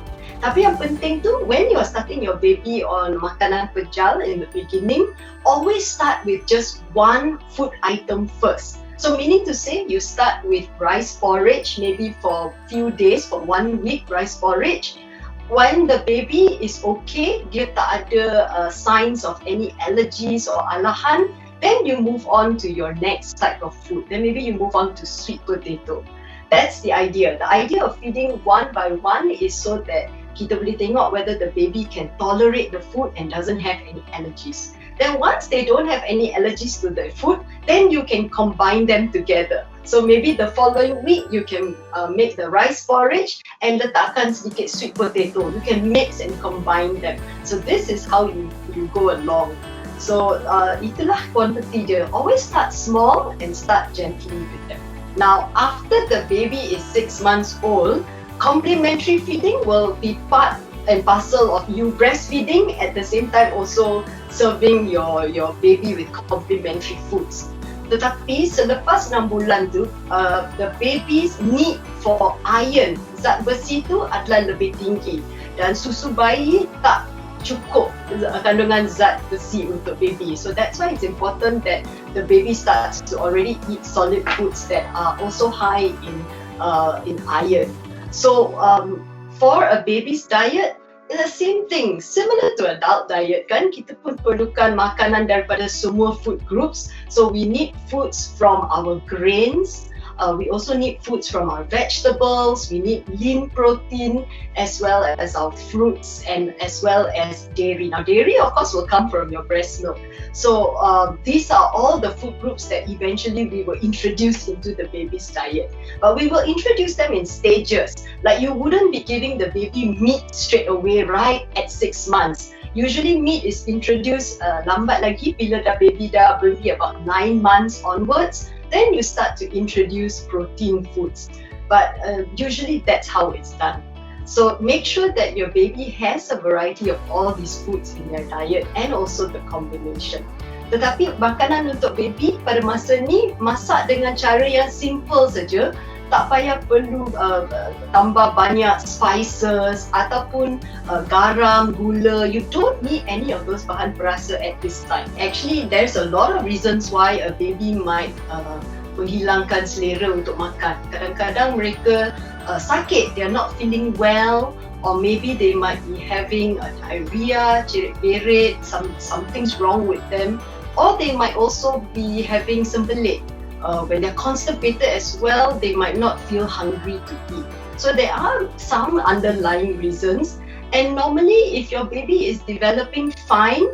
Tapi yang penting tu, when you are starting your baby on makanan pejal in the beginning, always start with just 1 food item first. So meaning to say, you start with rice porridge, maybe for few days, for 1 week rice porridge. When the baby is okay, dia tak ada signs of any allergies or alahan, then you move on to your next type of food. Then maybe you move on to sweet potato. That's the idea. The idea of feeding 1 by 1 is so that kita boleh tengok whether the baby can tolerate the food and doesn't have any allergies. Then once they don't have any allergies to the food, then you can combine them together. So maybe the following week you can make the rice porridge and letakkan sedikit sweet potato. You can mix and combine them. So this is how you go along. So itulah quantity je. Always start small and start gently with them. Now after the baby is 6 months old, complementary feeding will be part and parcel of you breastfeeding, at the same time also serving your baby with complementary foods. Tetapi selepas 6 bulan tu, the baby's need for iron, zat besi tu adalah lebih tinggi, dan susu bayi tak cukup kandungan zat besi untuk baby. So that's why it's important that the baby starts to already eat solid foods that are also high in iron. So for a baby's diet, it's the same thing, similar to adult diet kan, kita pun perlukan makanan daripada semua food groups. So we need foods from our grains, we also need foods from our vegetables, we need lean protein as well as our fruits and as well as dairy. Now dairy of course will come from your breast milk. So these are all the food groups that eventually we will introduce into the baby's diet. But we will introduce them in stages. Like you wouldn't be giving the baby meat straight away right at 6 months. Usually meat is introduced lambat lagi bila baby dah maybe about 9 months onwards. Then you start to introduce protein foods. But usually that's how it's done. So make sure that your baby has a variety of all these foods in their diet and also the combination. Tetapi makanan untuk baby pada masa ni masak dengan cara yang simple saja. Tak payah perlu tambah banyak spices ataupun garam, gula. You don't need any of those bahan perasa at this time. Actually, there's a lot of reasons why a baby might menghilangkan selera untuk makan. Kadang-kadang mereka sakit, they're not feeling well, or maybe they might be having diarrhea, cerit-berit, something's wrong with them, or they might also be having sembelit. When they're constipated as well, they might not feel hungry to eat. So there are some underlying reasons, and normally if your baby is developing fine,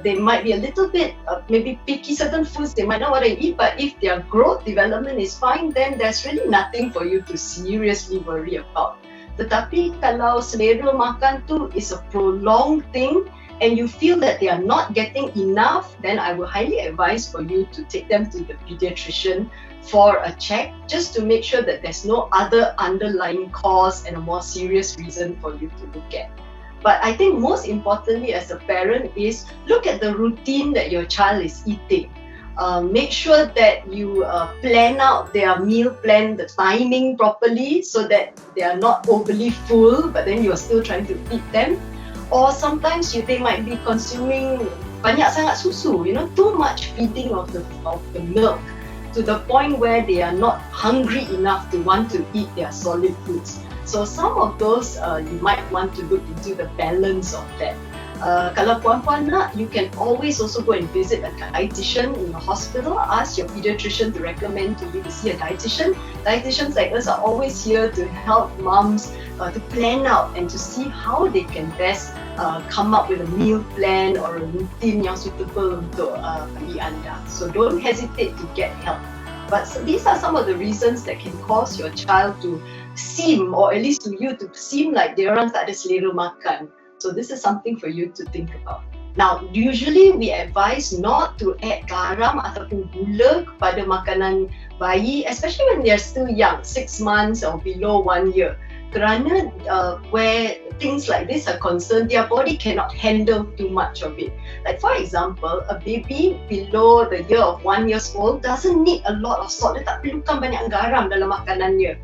they might be a little bit maybe picky certain foods they might not want to eat, but if their growth development is fine, then there's really nothing for you to seriously worry about. Tetapi kalau selera makan tu is a prolonged thing and you feel that they are not getting enough, then I will highly advise for you to take them to the pediatrician for a check, just to make sure that there's no other underlying cause and a more serious reason for you to look at. But I think most importantly as a parent is look at the routine that your child is eating. Make sure that you plan out their meal plan, the timing properly, so that they are not overly full, but then you're still trying to feed them. Or sometimes they might be consuming banyak sangat susu, too much feeding of the milk to the point where they are not hungry enough to want to eat their solid foods. So some of those you might want to look into the balance of that. Kalau puan-puan nak, you can always also go and visit a dietitian in the hospital. Ask your pediatrician to recommend to you to see a dietitian. Dietitians like us are always here to help moms to plan out and to see how they can best come up with a meal plan or a routine yang suitable untuk bayi anda. So don't hesitate to get help. But these are some of the reasons that can cause your child to seem, or at least to you, to seem like dia orang tak ada selera makan. So this is something for you to think about. Now, usually we advise not to add garam ataupun gula kepada makanan bayi, especially when they are still young, 6 months or below 1 year. Kerana where things like this are concerned, their body cannot handle too much of it. Like for example, a baby below the year of 1 year old doesn't need a lot of salt. Dia tak perlukan banyak garam dalam makanannya.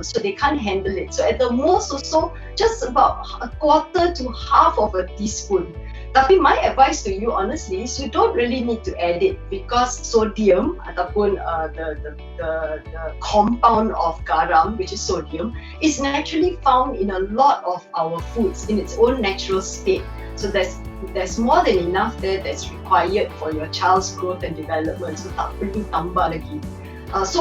So they can't handle it. So at the most also, just about a quarter to half of a teaspoon. Tapi my advice to you honestly is you don't really need to add it, because sodium ataupun the compound of garam, which is sodium, is naturally found in a lot of our foods in its own natural state. So there's more than enough there that's required for your child's growth and development. So tak perlu tambah lagi.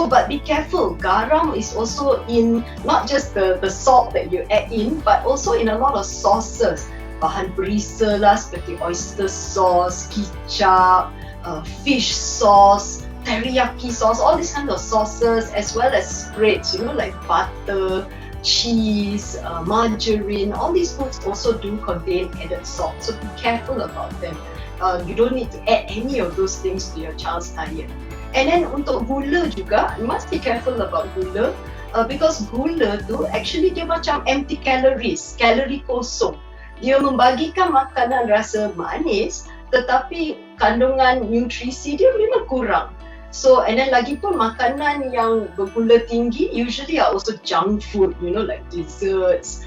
But be careful, garam is also in not just the salt that you add in, but also in a lot of sauces. Bahan perisa lah seperti oyster sauce, kicap, fish sauce, teriyaki sauce, all these kinds of sauces, as well as spreads, like butter, cheese, margarine. All these foods also do contain added salt, so be careful about them. You don't need to add any of those things to your child's diet. And then untuk gula juga, you must be careful about gula, because gula tu actually dia macam empty calories, kalori kosong. Dia membagikan makanan rasa manis, tetapi kandungan nutrisi dia memang kurang. So, and then lagi pun makanan yang bergula tinggi usually are also junk food, like desserts,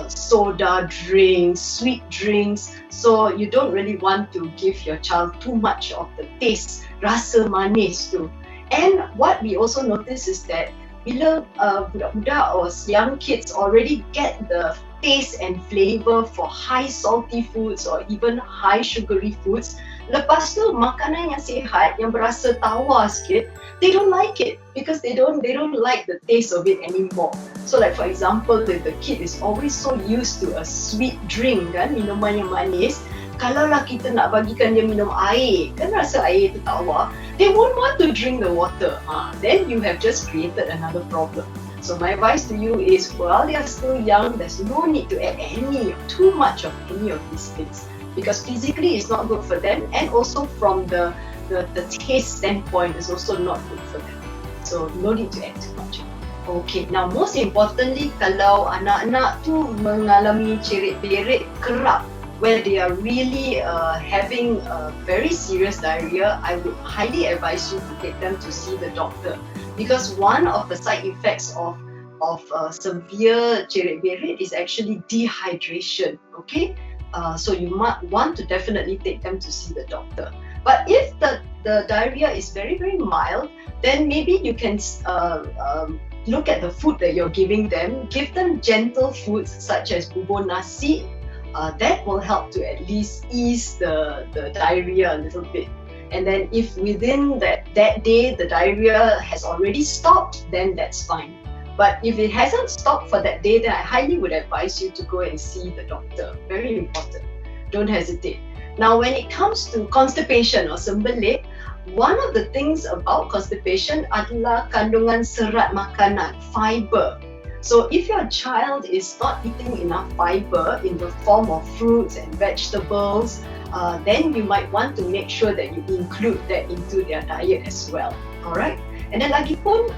soda drinks, sweet drinks. So you don't really want to give your child too much of the taste, rasa manis tu. And what we also notice is that bila budak-budak or young kids already get the taste and flavor for high salty foods or even high sugary foods, lepas tu makanan yang sihat, yang berasa tawar sikit, they don't like it because they don't like the taste of it anymore. So like for example, the kid is always so used to a sweet drink kan, minuman yang manis. Kalaulah kita nak bagikan dia minum air, kan rasa air tu tawar, they won't want to drink the water. Then you have just created another problem. So my advice to you is, while they are still young, there's no need to add too much of any of these things, because physically it's not good for them, and also from the taste standpoint it's also not good for them. So no need to add too much. Okay, now most importantly, kalau anak-anak tu mengalami cerit-berit kerap, where they are really having very serious diarrhea, I would highly advise you to take them to see the doctor, because one of the side effects of severe cerit-berit is actually dehydration. Okay, so you might want to definitely take them to see the doctor. But if the diarrhea is very, very mild, then maybe you can look at the food that you're giving them. Give them gentle foods such as bubur nasi. That will help to at least ease the diarrhea a little bit. And then if within that day the diarrhea has already stopped, then that's fine. But if it hasn't stopped for that day, then I highly would advise you to go and see the doctor. Very important. Don't hesitate. Now, when it comes to constipation or sembelit, one of the things about constipation adalah kandungan serat makanan, fiber. So if your child is not eating enough fiber in the form of fruits and vegetables, then you might want to make sure that you include that into their diet as well. Alright? And then lagi pun,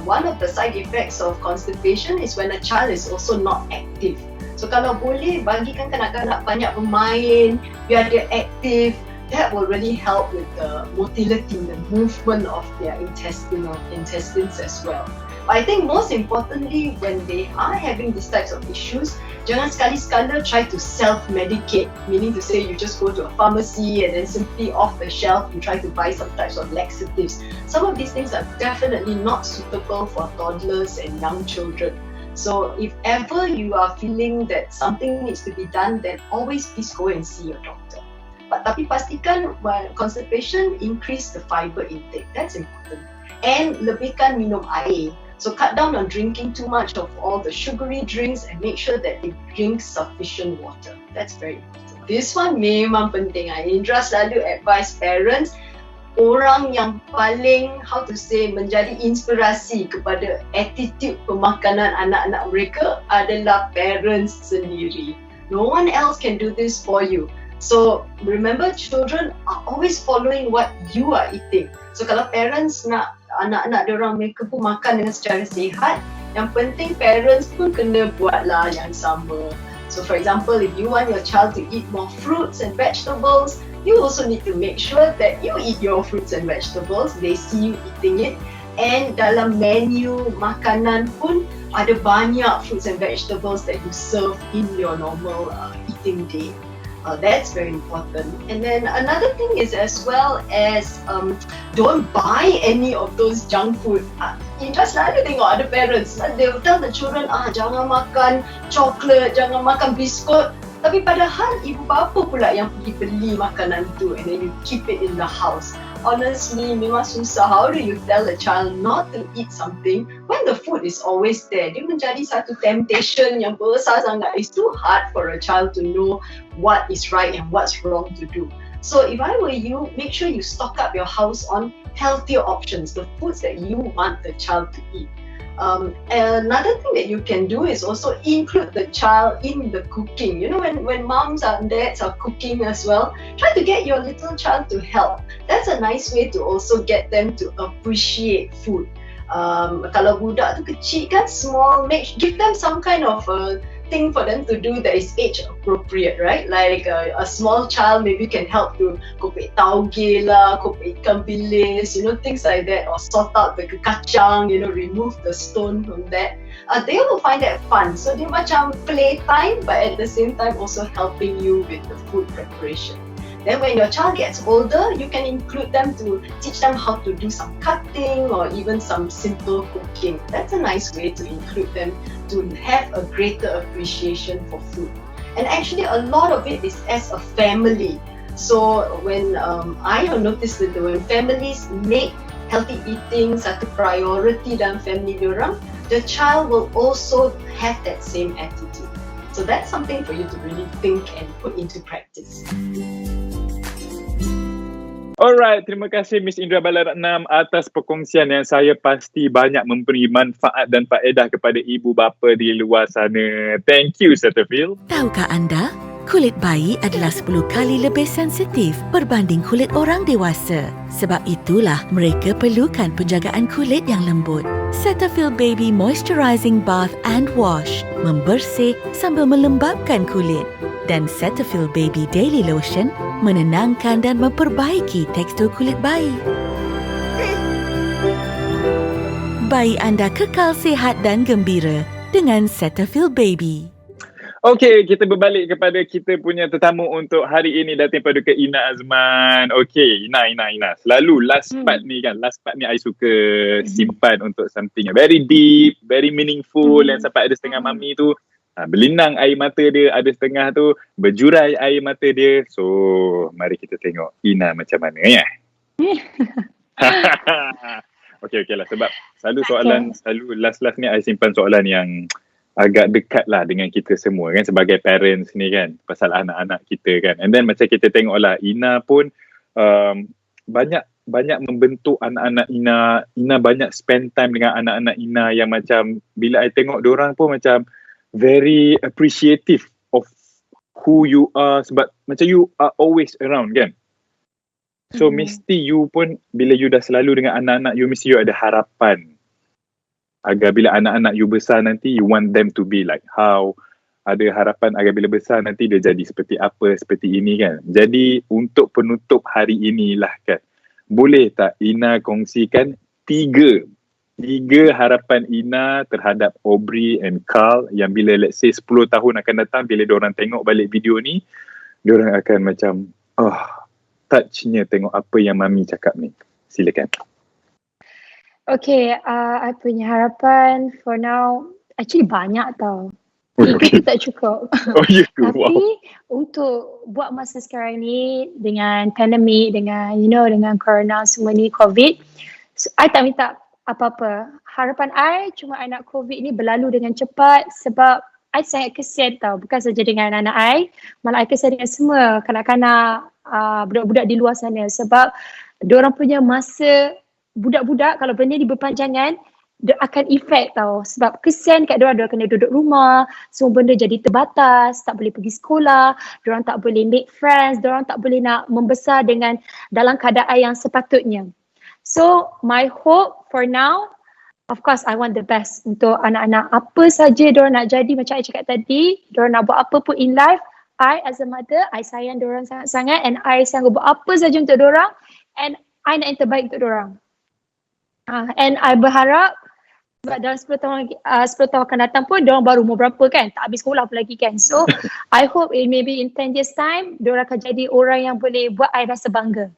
one of the side effects of constipation is when a child is also not active. So kalau boleh, bagikan kanak-kanak banyak bermain, biar dia aktif. That will really help with the motility, the movement of their intestines as well. But I think most importantly, when they are having these types of issues, jangan sekali-sekala try to self-medicate, meaning to say you just go to a pharmacy and then simply off the shelf you try to buy some types of laxatives. Some of these things are definitely not suitable for toddlers and young children. So if ever you are feeling that something needs to be done, then always please go and see your doctor. But tapi pastikan when constipation, increase the fiber intake. That's important. And lebihkan minum air. So cut down on drinking too much of all the sugary drinks and make sure that they drink sufficient water. That's very important. This one memang penting. Indra selalu advise parents, orang yang paling menjadi inspirasi kepada attitude pemakanan anak-anak mereka adalah parents sendiri. No one else can do this for you. So remember, children are always following what you are eating. So kalau parents nak anak-anak diorang mereka pun makan dengan secara sihat, yang penting parents pun kena buatlah yang sama. So for example, if you want your child to eat more fruits and vegetables, you also need to make sure that you eat your fruits and vegetables, they see you eating it. And dalam menu makanan pun ada banyak fruits and vegetables that you serve in your normal eating day. That's very important. And then another thing is as well as don't buy any of those junk food. Indra selalu tengok ada parents, they will tell the children, jangan makan coklat, jangan makan biskut. Tapi padahal ibu bapa pula yang pergi beli makanan tu and then you keep it in the house. Honestly, memang susah. How do you tell a child not to eat something when the food is always there? Dia menjadi satu temptation yang besar sangat. It's too hard for a child to know what is right and what's wrong to do. So if I were you, make sure you stock up your house on healthier options, the foods that you want the child to eat. Another thing that you can do is also include the child in the cooking. You know, when moms and dads are cooking as well, try to get your little child to help. That's a nice way to also get them to appreciate food. Kalau budak tu kecil kan, small, give them some kind of thing for them to do that is age appropriate, right? Like a small child maybe can help to kopek tauge lah, kopek ikan bilis, things like that, or sort out the kacang, remove the stone from that. They will find that fun. So dia macam playtime, but at the same time also helping you with the food preparation. Then when your child gets older, you can include them to teach them how to do some cutting or even some simple cooking. That's a nice way to include them to have a greater appreciation for food. And actually a lot of it is as a family. So when I have noticed that when families make healthy eating satu priority dalam family diorang, the child will also have that same attitude. So that's something for you to really think and put into practice.
Alright, terima kasih Miss Indra Balaratnam atas perkongsian yang saya pasti banyak memberi manfaat dan faedah kepada ibu bapa di luar sana. Thank you, Setterfield.
Tahukah anda, Kulit bayi adalah 10 kali lebih sensitif berbanding kulit orang dewasa. Sebab itulah mereka perlukan penjagaan kulit yang lembut. Cetaphil Baby Moisturizing Bath and Wash membersih sambil melembapkan kulit. Dan Cetaphil Baby Daily Lotion menenangkan dan memperbaiki tekstur kulit bayi. Bayi anda kekal sihat dan gembira dengan Cetaphil Baby.
Okey, kita berbalik kepada kita punya tetamu untuk hari ini, Datin Paduka Eina Azman. Okey, Eina. Selalu last part ni I suka simpan untuk something very deep, very meaningful, dan sampai ada setengah mami tu berlinang air mata dia, ada setengah tu berjurai air mata dia. So, mari kita tengok Eina macam mana ya. Okey lah, sebab selalu last ni I simpan soalan yang agak dekat lah dengan kita semua kan, sebagai parents ni kan, pasal anak-anak kita kan. And then macam kita tengok lah, Eina pun banyak membentuk anak-anak Eina. Eina banyak spend time dengan anak-anak Eina yang macam bila I tengok diorang pun macam very appreciative of who you are, sebab macam you are always around kan. So mesti you pun bila you dah selalu dengan anak-anak you, mesti you ada harapan agar bila anak-anak you besar nanti, you want them to be like how. Ada harapan agar bila besar nanti dia jadi seperti apa, seperti ini kan. Jadi untuk penutup hari inilah kan, boleh tak Eina kongsikan tiga harapan Eina terhadap Aubrey and Carl yang bila let's say 10 tahun akan datang, bila diorang tengok balik video ni, diorang akan macam touchnya tengok apa yang mami cakap ni. Silakan.
Okay, I punya harapan for now actually banyak tau. Itu tak cukup.
Oh ya ke?
Tapi untuk buat masa sekarang ni dengan pandemik, dengan dengan corona semua ni, COVID, so, I tak minta apa-apa. Harapan I cuma I nak COVID ni berlalu dengan cepat, sebab I sangat kesian tau. Bukan saja dengan anak I, malah I kesian dengan semua kanak-kanak, budak-budak di luar sana. Sebab diorang punya masa budak-budak kalau benda ni berpanjangan, dia akan efek tau. Sebab kesian kat diorang kena duduk rumah, semua benda jadi terbatas, tak boleh pergi sekolah, diorang tak boleh make friends, diorang tak boleh nak membesar dengan dalam keadaan yang sepatutnya. So my hope for now, of course I want the best untuk anak-anak. Apa saja diorang nak jadi, macam I cakap tadi, diorang nak buat apa pun in life, I as a mother, I sayang diorang sangat-sangat, and I sanggup buat apa saja untuk diorang, and I nak yang terbaik untuk diorang. And I berharap sebab dalam 10 tahun akan datang pun diorang baru umur berapa kan, tak habis sekolah pun lagi kan. So I hope maybe in 10 years time diorang akan jadi orang yang boleh buat I rasa bangga,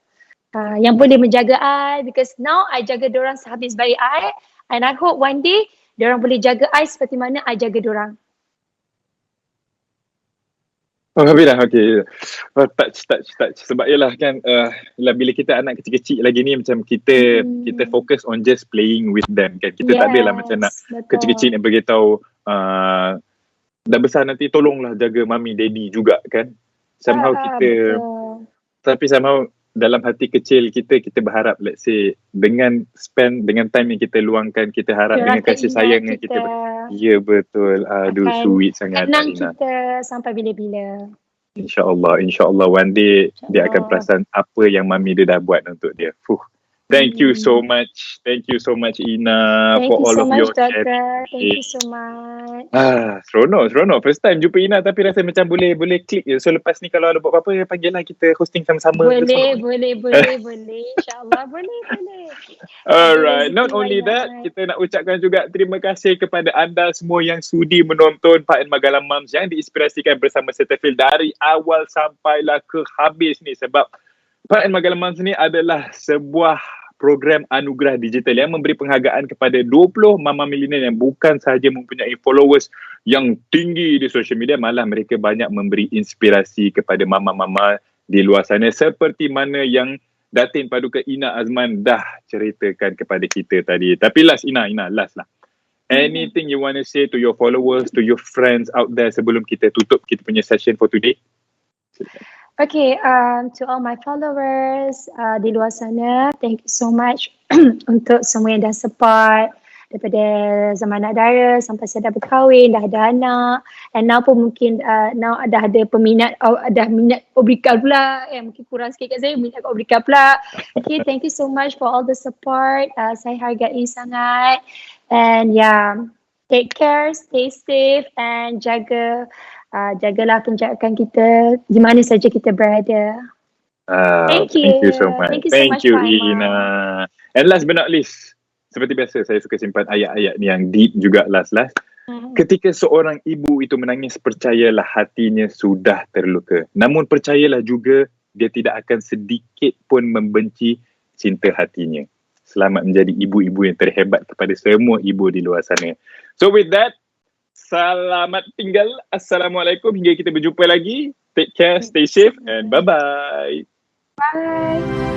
yang boleh menjaga I, because now I jaga diorang sehabis bayi I, and I hope one day diorang boleh jaga I seperti mana I jaga diorang.
Habis dah, okay. Touch. Sebab yalah kan, bila kita anak kecil-kecil lagi ni, macam kita fokus on just playing with them kan. Kita tak adalah macam nak kecil-kecil nak beritahu dah besar nanti tolonglah jaga mami daddy juga kan. Somehow kita, tapi somehow dalam hati kecil kita berharap, let's say dengan time yang kita luangkan, kita harap dengan kasih sayang yang kita ya betul. Aduh, sweet sangat
tenang
Eina.
kita sampai bila-bila.
InsyaAllah one day dia akan perasan apa yang mami dia dah buat untuk dia. Thank you so much Eina, for all of your sharing.
Thank you so much.
Seronok. First time jumpa Eina, tapi rasa macam boleh klik je. So lepas ni kalau ada buat apa-apa, panggillah kita hosting sama-sama.
Boleh. InsyaAllah boleh.
Alright, not only that, kita nak ucapkan juga terima kasih kepada anda semua yang sudi menonton Pak and Magalam Moms yang diinspirasikan bersama Cetaphil dari awal sampailah ke habis ni. Sebab Pak and Magalam Moms ni adalah sebuah program anugerah digital yang memberi penghargaan kepada 20 mama milenial yang bukan sahaja mempunyai followers yang tinggi di social media, malah mereka banyak memberi inspirasi kepada mama-mama di luar sana, seperti mana yang Datin Paduka Eina Azman dah ceritakan kepada kita tadi. Tapi last lah. Anything you want to say to your followers, to your friends out there sebelum kita tutup kita punya session for today?
Okay, to all my followers di luar sana, thank you so much untuk semua yang dah support daripada zaman anak dara sampai saya dah berkahwin, dah ada anak, and now pun mungkin now dah ada peminat, dah minat oblikal pula, mungkin kurang sikit kat saya, minat kat oblikal pula. Okay, thank you so much for all the support. Saya hargai sangat, and take care, stay safe, and jagalah penjagaan kita di mana saja kita berada. Thank you.
Thank you so much.
Thank you so much, Pak Eina.
Eina. And last but not least, seperti biasa saya suka simpan ayat-ayat ni yang deep juga last. Ketika seorang ibu itu menangis, percayalah hatinya sudah terluka. Namun percayalah juga dia tidak akan sedikit pun membenci cinta hatinya. Selamat menjadi ibu-ibu yang terhebat kepada semua ibu di luar sana. So with that, selamat tinggal. Assalamualaikum. Hingga kita berjumpa lagi. Take care, stay safe, and bye-bye.
Bye.